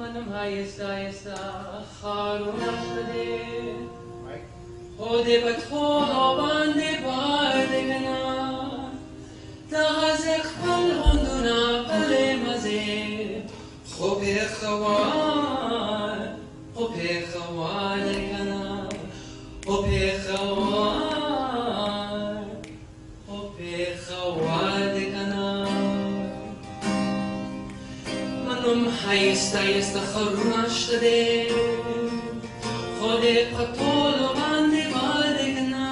Manam hayesta harunashade Hode pathola bande bardegana Tahazek pal honduna pale maze Khobe khawal legana Khobe khawal legana Manum hayesta harunashade Hode pathola bande bardegana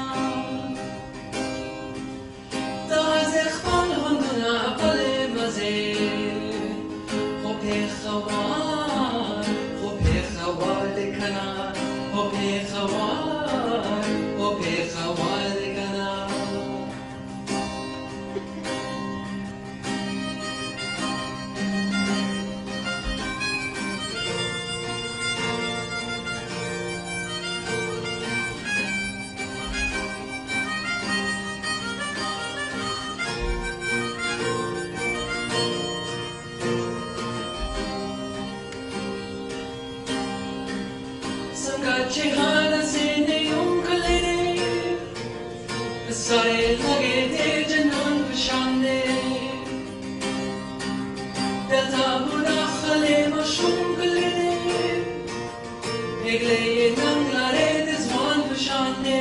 Tahazek pal honduna pale maze Khobe khawal legana Khobe khawal legana Chehana sene yunkalene Sare lage de janan pashande Delta mudakhale mashunkalene Egle ye nanglare dizwan pashande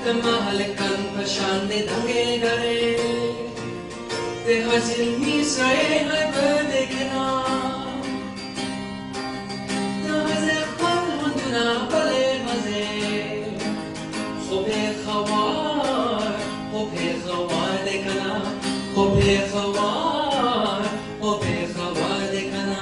Tamahalekan pashande dange gare De hazil misrae hai badekna Pale maze, khobe khawal dekana, khobe khawal dekana.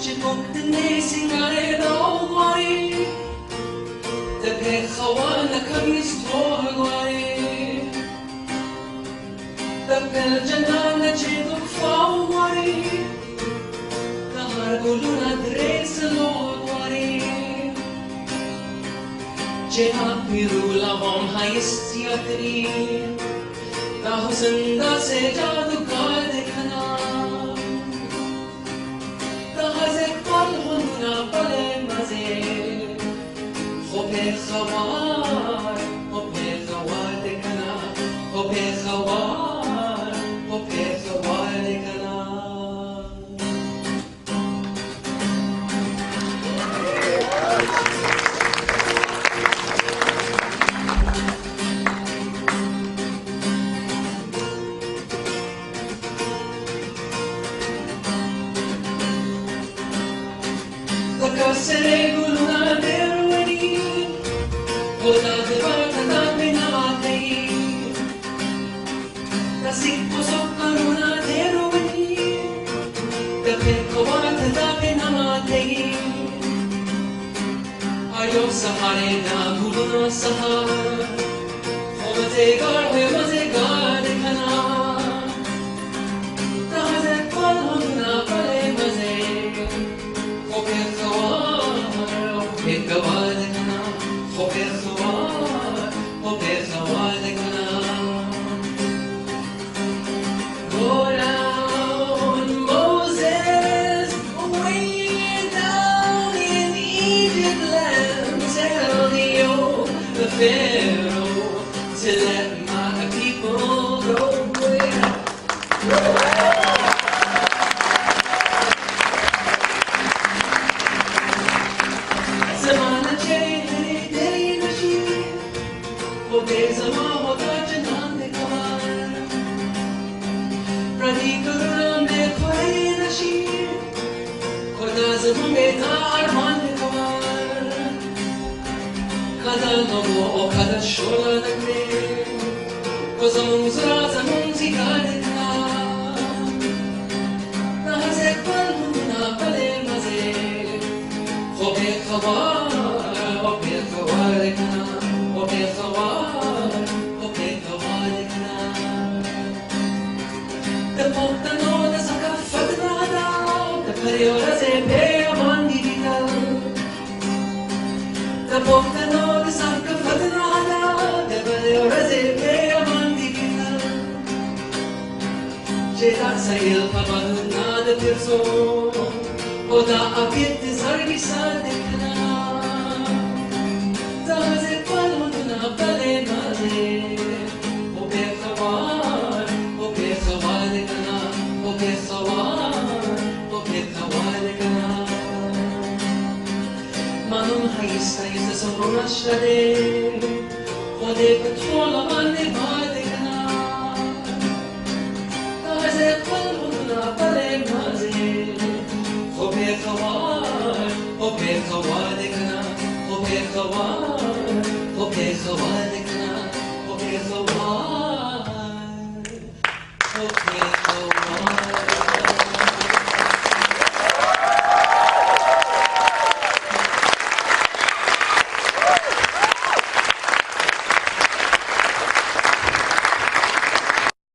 Chipokne singare dawari Tabe khawal kamis tohwari Tabe janana chiduk fawari Tahar guluna dres lodwari Cheha pirula bom hayistiyatri Tahusanda se jadukar dekhana Pale maze, khobe khawal dekana, khobe khawal dekana. Kasere guluna derwani, hoda debata da binawatei. Kasik posok karuna derwani, kape kawat da binawatei. Ayo sahare na guluna sahar, mazegar dekhana. Tahazek pal honduna pale maze. Khobe khawal dekana, khobe khawal dekana. Go down, Moses, way down in Egypt land. Tell the Pharaoh to let my people go. Khobe khawal Sa'yo pamanunad at pirso o daapit ni sargisan de kana Zahase palmuna palemaze o bekhawan de kana o bekhawan de kana Manum hayis hayis sa sorunashade o de patrola mande bade kana Okay.